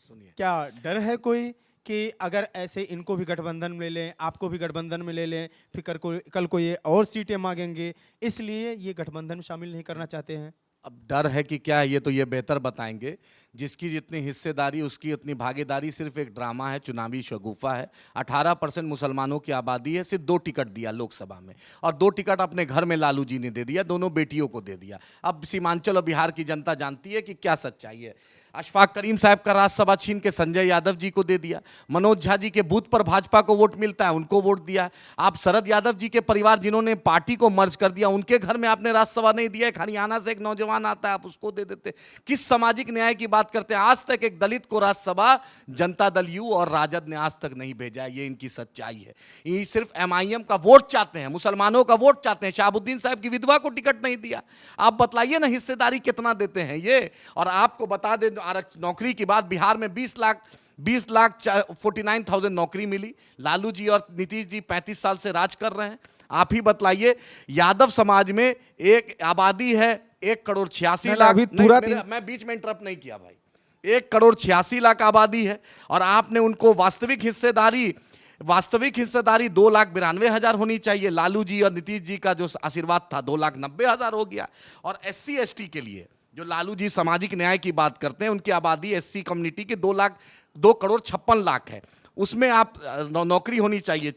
सुनिए। क्या डर है कोई कि अगर ऐसे इनको भी गठबंधन में ले लें, आपको भी गठबंधन में ले लें, फिर कल को ये और सीटें मांगेंगे, इसलिए ये गठबंधन में शामिल नहीं करना चाहते हैं? अब डर है कि क्या है, ये तो ये बेहतर बताएंगे। जिसकी जितनी हिस्सेदारी उसकी उतनी भागीदारी सिर्फ एक ड्रामा है, चुनावी शगुफा है। 18% मुसलमानों की आबादी है, सिर्फ 2 टिकट दिया लोकसभा में, और 2 टिकट अपने घर में लालू जी ने दे दिया, दोनों बेटियों को दे दिया। अब सीमांचल और बिहार की जनता जानती है कि क्या सच्चाई है। अशफाक करीम साहब का राज्यसभा छीन के संजय यादव जी को दे दिया। मनोज झा जी के बूथ पर भाजपा को वोट मिलता है, उनको वोट दिया। आप शरद यादव जी के परिवार जिन्होंने पार्टी को मर्ज कर दिया, उनके घर में आपने राज्यसभा नहीं दिया। हरियाणा से एक नौजवान आता है, आप उसको दे देते। किस सामाजिक न्याय की बात करते हैं? आज तक एक दलित को राज्यसभा जनता दल यू और राजद ने आज तक नहीं भेजा है। ये इनकी सच्चाई है। ये सिर्फ एमआईएम का वोट चाहते हैं, मुसलमानों का वोट चाहते हैं। शाहबुद्दीन साहब की विधवा को टिकट नहीं दिया। आप बतलाइए ना हिस्सेदारी कितना देते हैं ये। और आपको बता दें, नौकरी की बात, बिहार में 20 लाख 49,000 नौकरी मिली। लालू जी और नीतीश जी 35 साल से राज कर रहे हैं। आप ही बतलाइए, यादव समाज में एक आबादी है 1,86,00,000। मैं बीच में इंटरप्ट नहीं किया भाई। 1,86,00,000 आबादी है, और आपने उनको वास्तविक हिस्सेदारी 2,92,000 होनी चाहिए। लालू जी और नीतीश जी का जो आशीर्वाद था 2,90,000 हो गया। और SC ST के लिए जो लालू जी सामाजिक न्याय की बात करते हैं, उनकी आबादी SC कम्युनिटी की 2,56,00,000 है। उसमें आप नौकरी होनी चाहिए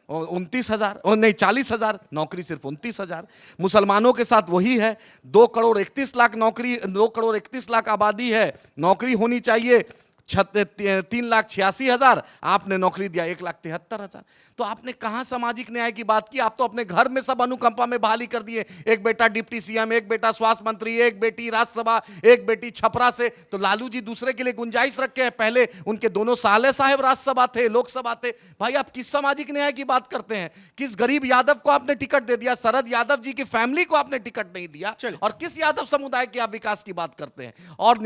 29,000 और नहीं 40,000, नौकरी सिर्फ 29,000। मुसलमानों के साथ वही है, 2,31,00,000 नौकरी, 2,31,00,000 आबादी है, नौकरी होनी चाहिए 3,86,000, आपने नौकरी दिया 1,73,000। तो आपने कहां सामाजिक न्याय की बात की? आप तो अपने घर में सब अनुकंपा में बहाली कर दिए। एक बेटा डिप्टी CM, एक बेटा स्वास्थ्य मंत्री, एक बेटी राज्यसभा, एक बेटी छपरा से। तो लालू जी दूसरे के लिए गुंजाइश रखे हैं। पहले उनके दोनों साले साहब राज्यसभा थे, लोकसभा थे। भाई आप किस सामाजिक न्याय की बात करते हैं? किस गरीब यादव को आपने टिकट दे दिया? शरद यादव जी की फैमिली को आपने टिकट नहीं दिया। और किस यादव समुदाय के आप विकास की बात करते हैं? और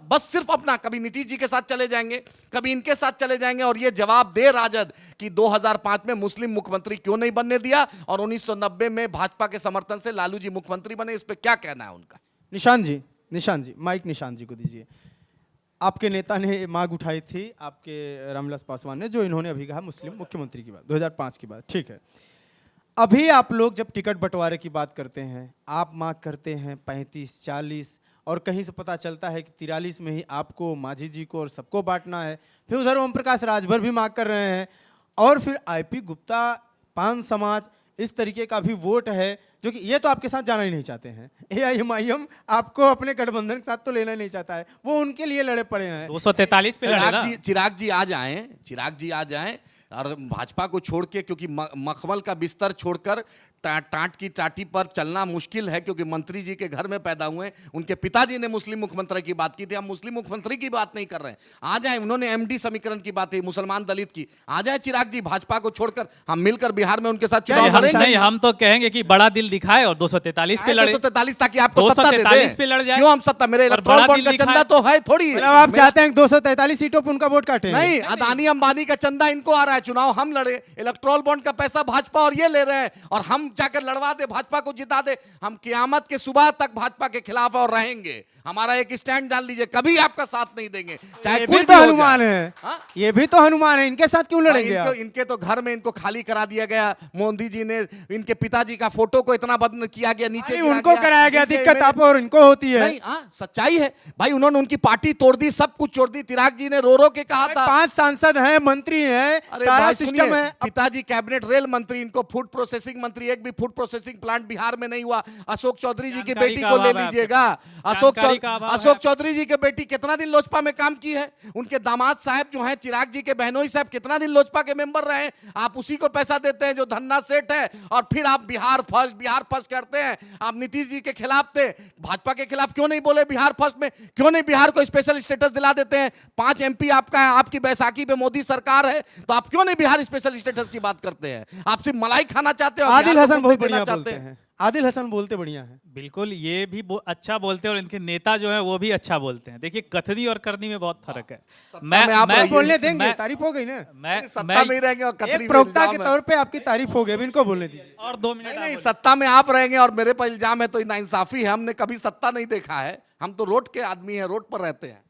बस सिर्फ अपना, कभी नीतीश जी के साथ चले जाएंगे, कभी इनके साथ चले जाएंगे। और ये जवाब दे राजद कि 2005 में मुस्लिम मुख्यमंत्री क्यों नहीं बनने दिया, और 1990 में भाजपा के समर्थन से लालू जी मुख्यमंत्री बने। इस पे क्या कहना है उनका? निशांत जी, माइक निशांत जी को दीजिए। आपके नेता ने मांग उठाई थी, आपके रामविलास पासवान ने, जो इन्होंने अभी कहा मुस्लिम मुख्यमंत्री की बात, 2005 की बात, ठीक है। अभी आप लोग जब टिकट बंटवारे की बात करते हैं, आप मांग करते हैं 35, 40, और कहीं से पता चलता है कि 43 में ही आपको, मांझी जी को और सबको बांटना है। फिर उधर ओम प्रकाश राजभर भी मांग कर रहे हैं, और फिर IP गुप्ता, पान समाज, इस तरीके का भी वोट है, जो कि ये तो आपके साथ जाना ही नहीं चाहते हैं। AIMIM आपको अपने गठबंधन के साथ तो लेना नहीं चाहता है, वो उनके लिए लड़े पड़े हैं। 243 पे लड़े। चिराग जी आ जाएं और भाजपा को छोड़ के, क्योंकि मखमल का बिस्तर छोड़कर टाट की टाटी पर चलना मुश्किल है, क्योंकि मंत्री जी के घर में पैदा हुए। उनके पिताजी ने मुस्लिम मुख्यमंत्री की बात की थी, हम मुस्लिम मुख्यमंत्री की बात नहीं कर रहे हैं। आ जाए, उन्होंने MD समीकरण की बात है, मुसलमान दलित की। आ जाए चिराग जी, भाजपा को छोड़कर हम मिलकर बिहार में उनके साथ चुनाव लड़ेंगे। नहीं, हम तो कहेंगे कि बड़ा दिल दिखाए और 243 पे लड़े। 243 ताकि आपको सत्ता दे दे। 243 पे लड़ जाए। क्यों हम सत्ता? मेरे इलेक्टोरल बॉन्ड का चंदा तो है थोड़ी। आप चाहते हैं 243 सीटों पर उनका वोट काटे? नहीं, अदानी अंबानी का चंदा इनको आ रहा है, चुनाव हम लड़े, इलेक्टोरल बॉन्ड का पैसा भाजपा और ये ले रहे हैं, और हम जाकर लड़वा दे, भाजपा को जिता दे। हम कियामत के सुबह तक भाजपा के खिलाफ और रहेंगे। हमारा एक स्टैंड जान लीजिए, कभी आपका साथ नहीं देंगे, चाहे कुछ तो हनुमान है। ये भी तो हनुमान है, इनके साथ क्यों लड़ेंगे? इनके तो घर में इनको खाली करा दिया गया। मोदी जी ने, इनके पिताजी का फोटो को इतना बदल किया गया, नीचे उनको कराया गया। दिक्कत आप और इनको होती है। नहीं, सच्चाई है भाई, उन्होंने उनकी पार्टी तोड़ दी, सब कुछ छोड़ दी। चिराग जी ने रो रो के कहा था, 5 सांसद हैं, मंत्री हैं, सारा सिस्टम है। पिताजी कैबिनेट रेल मंत्री, इनको फूड प्रोसेसिंग मंत्री, एक भी फूड प्रोसेसिंग प्लांट बिहार में नहीं हुआ। अशोक चौधरी जी की बेटी को ले लीजिएगा। अशोक चौधरी जी की बेटी कितना दिन लोजपा में काम की है? उनके दामाद साहब जो हैं चिराग जी के बहनोई साहब, कितना दिन लोजपा के मेंबर रहे? आप उसी को पैसा देते हैं जो धन्ना सेठ है, और फिर आप बिहार फर्स्ट करते हैं। आप नीतीश जी के खिलाफ थे, भाजपा के खिलाफ क्यों नहीं बोले? बिहार फर्स्ट में क्यों नहीं बिहार को स्पेशल स्टेटस दिला देते हैं? 5 MP आपका है, आपकी बैसाखी पे मोदी सरकार है, तो आप क्यों नहीं बिहार स्पेशल स्टेटस की बात करते हैं? आप सिर्फ मलाई खाना चाहते हो। आदिल हसन बहुत बढ़िया बोलते हैं, आदिल हसन बोलते बढ़िया है। बिल्कुल, ये भी अच्छा बोलते हैं, और इनके नेता जो है वो भी अच्छा बोलते हैं। देखिए, कथनी और करनी में बहुत फर्क है। मैं बोलने देंगे, तारीफ हो गई ना। मैं सत्ता में रहेंगे और कथनी, एक प्रवक्ता के तौर पे आपकी तारीफ हो गई, अब इनको बोलने दीजिए। और 2 मिनट। नहीं, सत्ता में आप रहेंगे और मेरे पर इल्जाम है, तो नाइंसाफी है। हमने कभी सत्ता नहीं देखा है, हम तो रोड के आदमी हैं, रोड पर रहते हैं।